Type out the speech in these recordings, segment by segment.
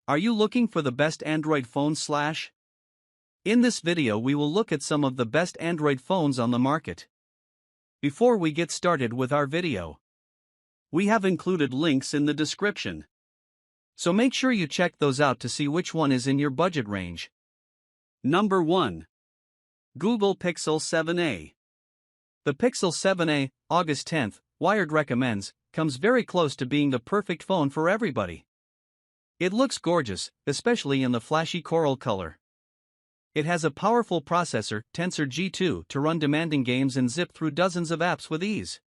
Are you looking for the best Android phone slash? In this video we will look at some of the best Android phones on the market. Before we get started with our video, we have included links in the description. So make sure you check those out to see which one is in your budget range. Number 1. Google Pixel 7a. The Pixel 7a, August 10th, Wired recommends, comes very close to being the perfect phone for everybody. It looks gorgeous, especially in the flashy coral color. It has a powerful processor, Tensor G2, to run demanding games and zip through dozens of apps with ease.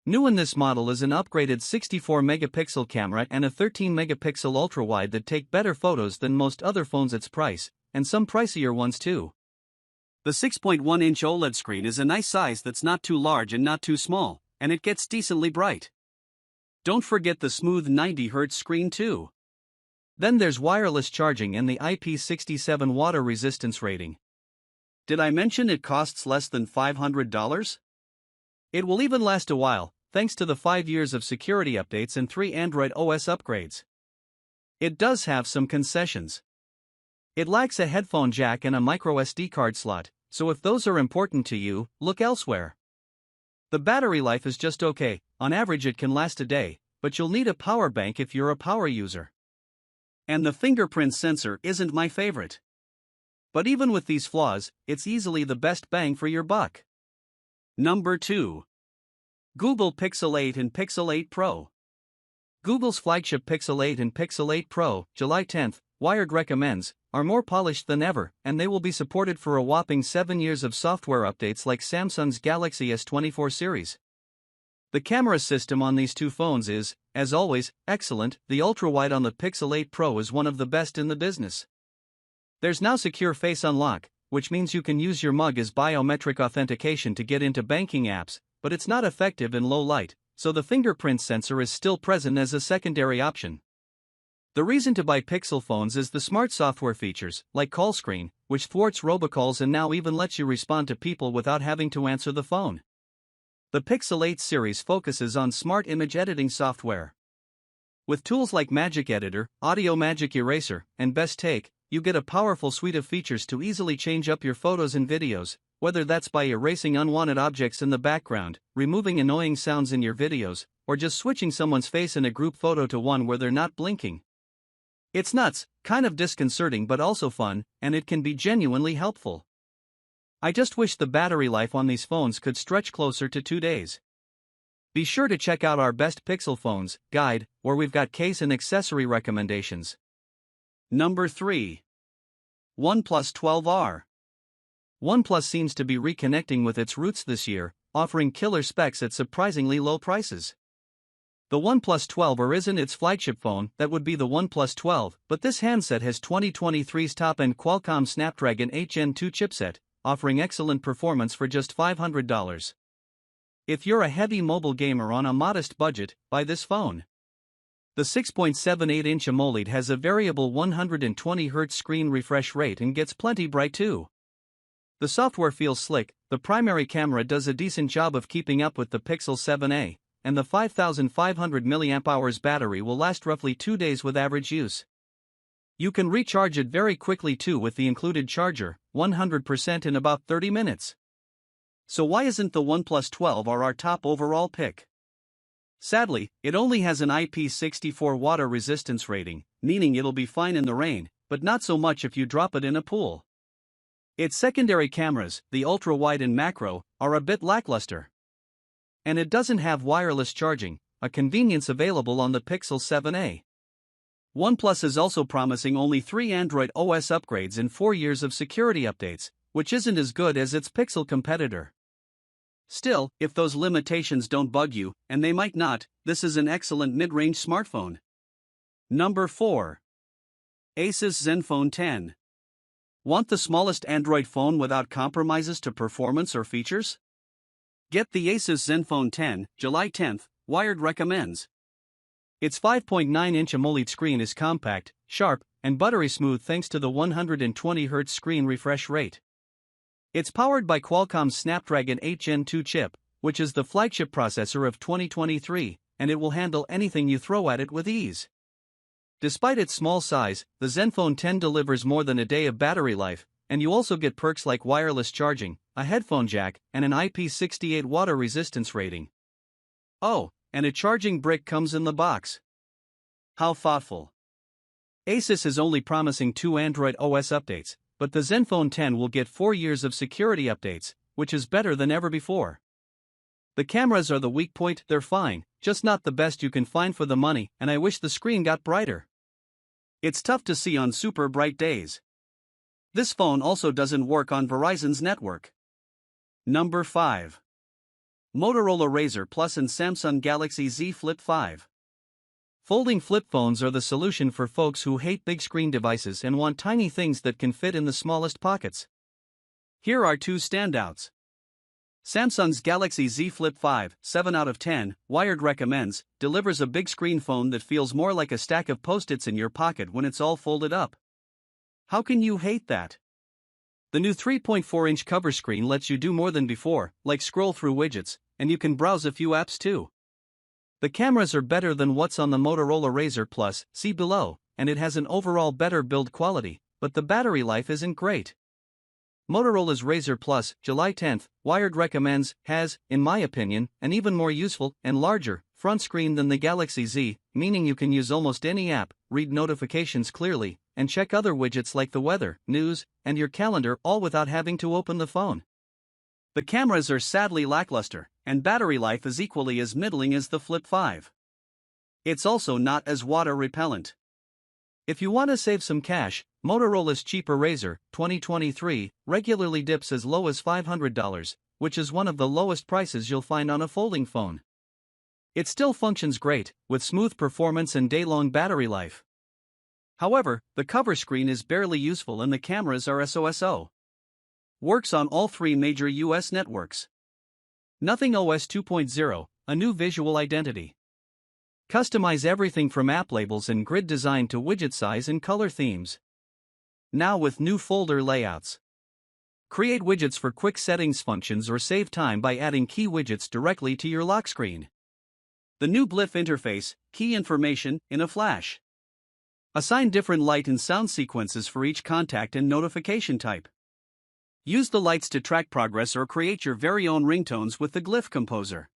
New in this model is an upgraded 64-megapixel camera and a 13-megapixel ultra-wide that take better photos than most other phones its price, and some pricier ones too. The 6.1-inch OLED screen is a nice size that's not too large and not too small, and it gets decently bright. Don't forget the smooth 90Hz screen too. Then there's wireless charging and the IP67 water resistance rating. Did I mention it costs less than $500? It will even last a while, thanks to the 5 years of security updates and 3 Android OS upgrades. It does have some concessions. It lacks a headphone jack and a microSD card slot, so if those are important to you, look elsewhere. The battery life is just okay, on average it can last a day, but you'll need a power bank if you're a power user. And the fingerprint sensor isn't my favorite. But even with these flaws, it's easily the best bang for your buck. Number 2. Google Pixel 8 and Pixel 8 Pro. Google's flagship Pixel 8 and Pixel 8 Pro, July 10th, Wired recommends, are more polished than ever, and they will be supported for a whopping 7 years of software updates like Samsung's Galaxy S24 series. The camera system on these two phones is, as always, excellent. The ultra-wide on the Pixel 8 Pro is one of the best in the business. There's now secure face unlock, which means you can use your mug as biometric authentication to get into banking apps, but it's not effective in low light, so the fingerprint sensor is still present as a secondary option. The reason to buy Pixel phones is the smart software features, like call screen, which thwarts robocalls and now even lets you respond to people without having to answer the phone. The Pixel 8 series focuses on smart image editing software. With tools like Magic Editor, Audio Magic Eraser, and Best Take, you get a powerful suite of features to easily change up your photos and videos, whether that's by erasing unwanted objects in the background, removing annoying sounds in your videos, or just switching someone's face in a group photo to one where they're not blinking. It's nuts, kind of disconcerting but also fun, and it can be genuinely helpful. I just wish the battery life on these phones could stretch closer to 2 days. Be sure to check out our best Pixel phones guide, where we've got case and accessory recommendations. Number 3. OnePlus 12R. OnePlus seems to be reconnecting with its roots this year, offering killer specs at surprisingly low prices. The OnePlus 12R isn't its flagship phone, that would be the OnePlus 12, but this handset has 2023's top-end Qualcomm Snapdragon 8 Gen 2 chipset, offering excellent performance for just $500. If you're a heavy mobile gamer on a modest budget, buy this phone. The 6.78-inch AMOLED has a variable 120Hz screen refresh rate and gets plenty bright too. The software feels slick, the primary camera does a decent job of keeping up with the Pixel 7a, and the 5,500 mAh battery will last roughly 2 days with average use. You can recharge it very quickly too with the included charger, 100% in about 30 minutes. So why isn't the OnePlus 12R our top overall pick? Sadly, it only has an IP64 water resistance rating, meaning it'll be fine in the rain, but not so much if you drop it in a pool. Its secondary cameras, the ultra-wide and macro, are a bit lackluster. And it doesn't have wireless charging, a convenience available on the Pixel 7a. OnePlus is also promising only 3 Android OS upgrades and 4 years of security updates, which isn't as good as its Pixel competitor. Still, if those limitations don't bug you, and they might not, this is an excellent mid-range smartphone. Number 4. Asus Zen Phone 10. Want the smallest Android phone without compromises to performance or features? Get the Asus Zen Phone 10, July 10th, Wired recommends. Its 5.9-inch AMOLED screen is compact, sharp, and buttery smooth thanks to the 120Hz screen refresh rate. It's powered by Qualcomm's Snapdragon 8 Gen 2 chip, which is the flagship processor of 2023, and it will handle anything you throw at it with ease. Despite its small size, the Zen Phone 10 delivers more than a day of battery life, and you also get perks like wireless charging, a headphone jack, and an IP68 water resistance rating. Oh, and a charging brick comes in the box. How thoughtful. Asus is only promising 2 Android OS updates, but the Zen Phone 10 will get 4 years of security updates, which is better than ever before. The cameras are the weak point, they're fine, just not the best you can find for the money, and I wish the screen got brighter. It's tough to see on super bright days. This phone also doesn't work on Verizon's network. Number 5. Motorola Razr Plus and Samsung Galaxy Z Flip 5. Folding flip phones are the solution for folks who hate big screen devices and want tiny things that can fit in the smallest pockets. Here are 2 standouts. Samsung's Galaxy Z Flip 5, 7 out of 10, Wired recommends, delivers a big screen phone that feels more like a stack of Post-its in your pocket when it's all folded up. How can you hate that? The new 3.4-inch cover screen lets you do more than before, like scroll through widgets, and you can browse a few apps too. The cameras are better than what's on the Motorola Razr Plus, see below, and it has an overall better build quality, but the battery life isn't great. Motorola's Razr Plus, July 10th, Wired recommends, has, in my opinion, an even more useful and larger front screen than the Galaxy Z, meaning you can use almost any app, read notifications clearly, and check other widgets like the weather, news, and your calendar all without having to open the phone. The cameras are sadly lackluster, and battery life is equally as middling as the Flip 5. It's also not as water repellent. If you want to save some cash, Motorola's cheaper Razr, 2023, regularly dips as low as $500, which is one of the lowest prices you'll find on a folding phone. It still functions great, with smooth performance and day-long battery life. However, the cover screen is barely useful and the cameras are so. Works on all 3 major US networks. Nothing OS 2.0, a new visual identity. Customize everything from app labels and grid design to widget size and color themes. Now with new folder layouts. Create widgets for quick settings functions or save time by adding key widgets directly to your lock screen. The new glyph interface, key information in a flash. Assign different light and sound sequences for each contact and notification type. Use the lights to track progress or create your very own ringtones with the Glyph Composer.